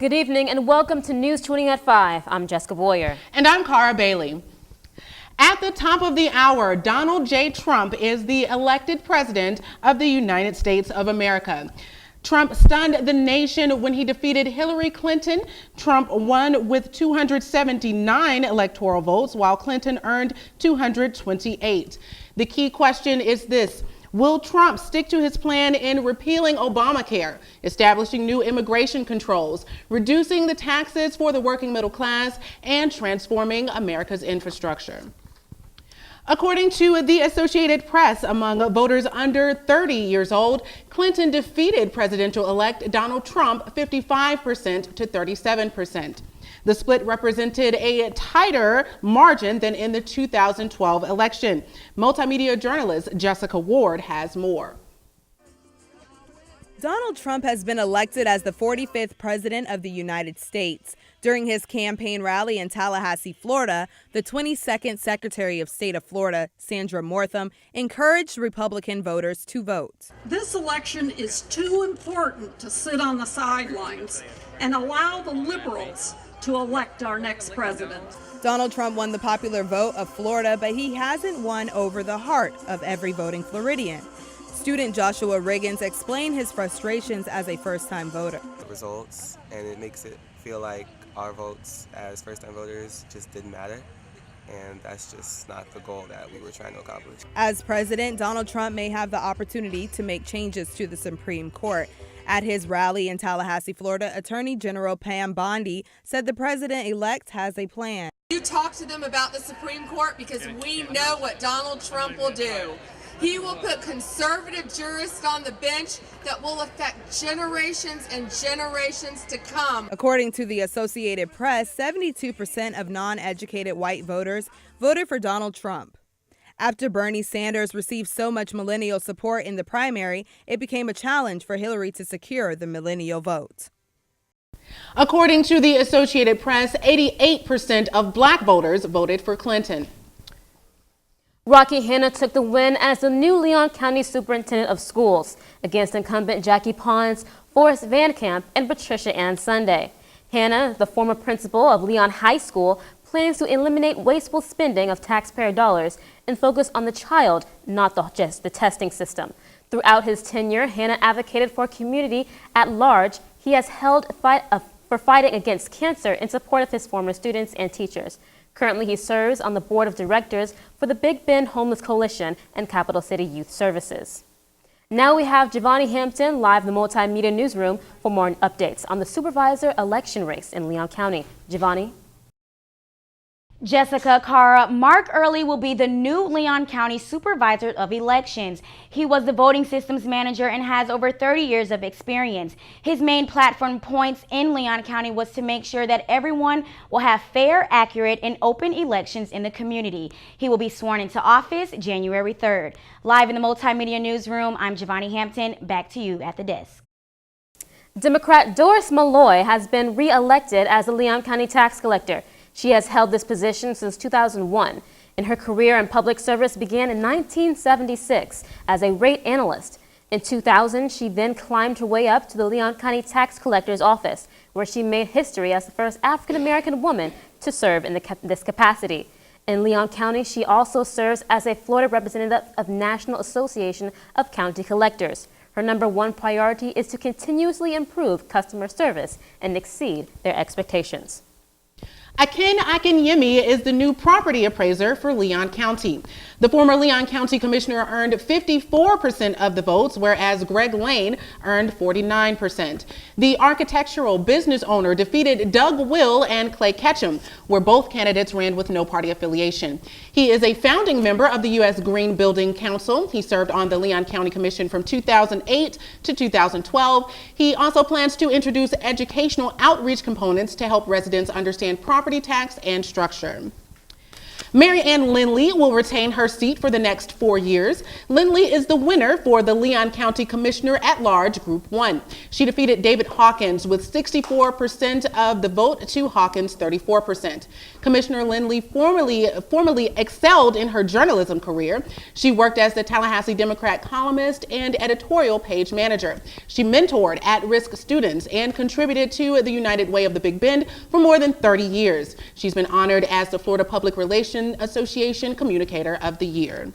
Good evening and welcome to News 20 at 5. I'm Jessica Bouyer. And I'm Karah Bailey. At the top of the hour, Donald J. Trump is the elected president of the United States of America. Trump stunned the nation when he defeated Hillary Clinton. Trump won with 279 electoral votes, while Clinton earned 228. The key question is this: will Trump stick to his plan in repealing Obamacare, establishing new immigration controls, reducing the taxes for the working middle class, and transforming America's infrastructure? According to the Associated Press, among voters under 30 years old, Clinton defeated presidential-elect Donald Trump 55% to 37%. The split represented a tighter margin than in the 2012 election. Multimedia journalist Jessica Ward has more. Donald Trump has been elected as the 45th president of the United States. During his campaign rally in Tallahassee, Florida, the 22nd Secretary of State of Florida, Sandra Mortham, encouraged Republican voters to vote. This election is too important to sit on the sidelines and allow the liberals to elect our next president. Donald Trump won the popular vote of Florida, but he hasn't won over the heart of every voting Floridian. Student Joshua Riggins explained his frustrations as a first-time voter. The results, and it makes it feel like our votes as first-time voters just didn't matter, and that's just not the goal that we were trying to accomplish. As president, Donald Trump may have the opportunity to make changes to the Supreme Court. At his rally in Tallahassee, Florida, Attorney General Pam Bondi said the president-elect has a plan. You talk to them about the Supreme Court because we know what Donald Trump will do. He will put conservative jurists on the bench that will affect generations and generations to come. According to the Associated Press, 72% of non-educated white voters voted for Donald Trump. After Bernie Sanders received so much millennial support in the primary, it became a challenge for Hillary to secure the millennial vote. According to the Associated Press, 88% of black voters voted for Clinton. Rocky Hanna took the win as the new Leon County Superintendent of Schools against incumbent Jackie Pons, Forrest Van Camp, and Patricia Ann Sunday. Hanna, the former principal of Leon High School, plans to eliminate wasteful spending of taxpayer dollars and focus on the child, not just the testing system. Throughout his tenure, Hanna advocated for community at large. He has held for fighting against cancer in support of his former students and teachers. Currently, he serves on the board of directors for the Big Bend Homeless Coalition and Capital City Youth Services. Now we have Giovanni Hampton live in the Multimedia Newsroom for more updates on the supervisor election race in Leon County. Giovanni? Jessica, Karah, Mark Early will be the new Leon County Supervisor of Elections. He was the voting systems manager and has over 30 years of experience. His main platform points in Leon County was to make sure that everyone will have fair, accurate, and open elections in the community. He will be sworn into office January 3rd. Live in the Multimedia Newsroom, I'm Giovanni Hampton. Back to you at the desk. Democrat Doris Malloy has been re-elected as the Leon County Tax Collector. She has held this position since 2001, and her career in public service began in 1976 as a rate analyst. In 2000, she then climbed her way up to the Leon County Tax Collector's office, where she made history as the first African-American woman to serve in this capacity. In Leon County, she also serves as a Florida representative of National Association of County Collectors. Her #1 priority is to continuously improve customer service and exceed their expectations. Akin Akinyemi is the new property appraiser for Leon County. The former Leon County Commissioner earned 54% of the votes, whereas Greg Lane earned 49%. The architectural business owner defeated Doug Will and Clay Ketchum, where both candidates ran with no party affiliation. He is a founding member of the U.S. Green Building Council. He served on the Leon County Commission from 2008 to 2012. He also plans to introduce educational outreach components to help residents understand property tax and structure. Mary Ann Lindley will retain her seat for the next 4 years. Lindley is the winner for the Leon County Commissioner at Large Group 1. She defeated David Hawkins with 64% of the vote to Hawkins' 34%. Commissioner Lindley formerly excelled in her journalism career. She worked as the Tallahassee Democrat columnist and editorial page manager. She mentored at-risk students and contributed to the United Way of the Big Bend for more than 30 years. She's been honored as the Florida Public Relations Association Communicator of the Year.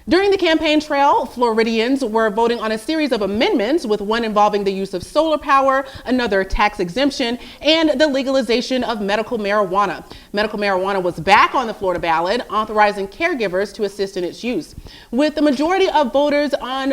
During the campaign trail, Floridians were voting on a series of amendments, with one involving the use of solar power, another tax exemption, and the legalization of medical marijuana. Medical marijuana was back on the Florida ballot, authorizing caregivers to assist in its use. With the majority of voters on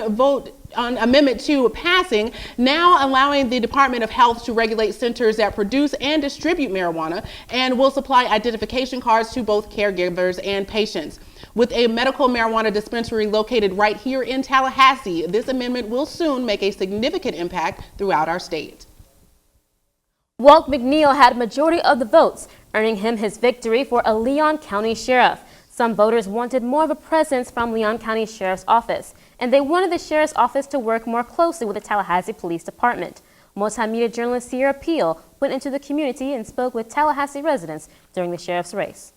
Amendment 2 passing, now allowing the Department of Health to regulate centers that produce and distribute marijuana, and will supply identification cards to both caregivers and patients. With a medical marijuana dispensary located right here in Tallahassee, this amendment will soon make a significant impact throughout our state. Walt McNeil had majority of the votes, earning him his victory for a Leon County sheriff. Some voters wanted more of a presence from Leon County Sheriff's Office, and they wanted the Sheriff's Office to work more closely with the Tallahassee Police Department. Multimedia journalist Peele went into the community and spoke with Tallahassee residents during the sheriff's race.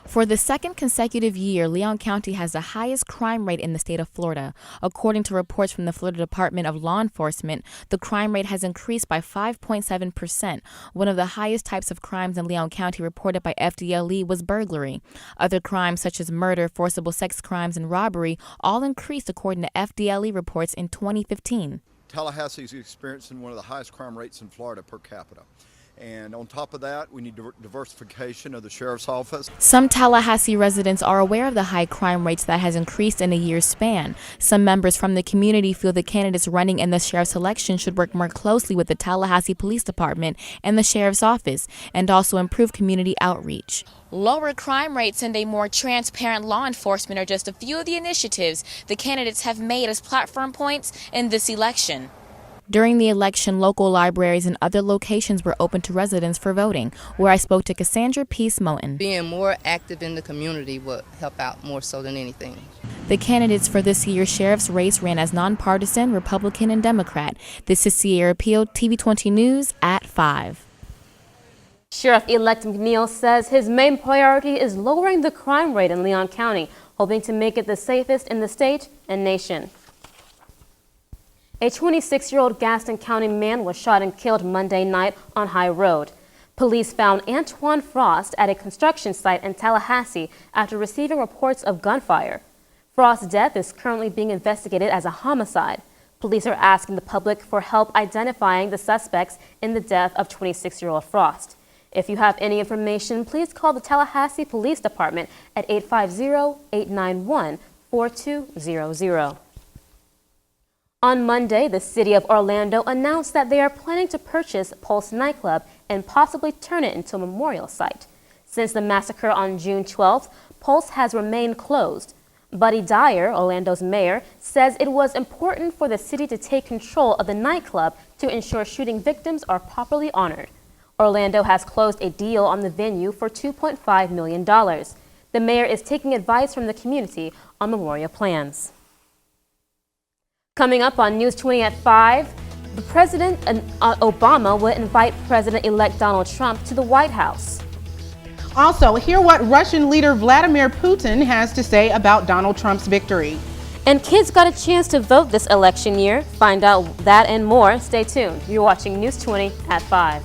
For the second consecutive year, Leon County has the highest crime rate in the state of Florida. According to reports from the Florida Department of Law Enforcement, the crime rate has increased by 5.7%. One of the highest types of crimes in Leon County reported by FDLE was burglary. Other crimes such as murder, forcible sex crimes, and robbery all increased according to FDLE reports in 2015. Tallahassee is experiencing one of the highest crime rates in Florida per capita. And on top of that, we need diversification of the sheriff's office. Some Tallahassee residents are aware of the high crime rates that has increased in a year's span. Some members from the community feel the candidates running in the sheriff's election should work more closely with the Tallahassee Police Department and the sheriff's office, and also improve community outreach. Lower crime rates and a more transparent law enforcement are just a few of the initiatives the candidates have made as platform points in this election. During the election, local libraries and other locations were open to residents for voting, where I spoke to Cassandra Pease-Moten. Being more active in the community would help out more so than anything. The candidates for this year's sheriff's race ran as nonpartisan, Republican, and Democrat. This is Sierra Peele, TV 20 News at 5. Sheriff-elect McNeil says his main priority is lowering the crime rate in Leon County, hoping to make it the safest in the state and nation. A 26-year-old Gaston County man was shot and killed Monday night on High Road. Police found Antoine Frost at a construction site in Tallahassee after receiving reports of gunfire. Frost's death is currently being investigated as a homicide. Police are asking the public for help identifying the suspects in the death of 26-year-old Frost. If you have any information, please call the Tallahassee Police Department at 850-891-4200. On Monday, the city of Orlando announced that they are planning to purchase Pulse nightclub and possibly turn it into a memorial site. Since the massacre on June 12th, Pulse has remained closed. Buddy Dyer, Orlando's mayor, says it was important for the city to take control of the nightclub to ensure shooting victims are properly honored. Orlando has closed a deal on the venue for $2.5 million. The mayor is taking advice from the community on memorial plans. Coming up on News 20 at 5, the President Obama will invite President-elect Donald Trump to the White House. Also, hear what Russian leader Vladimir Putin has to say about Donald Trump's victory. And kids got a chance to vote this election year. Find out that and more. Stay tuned. You're watching News 20 at 5.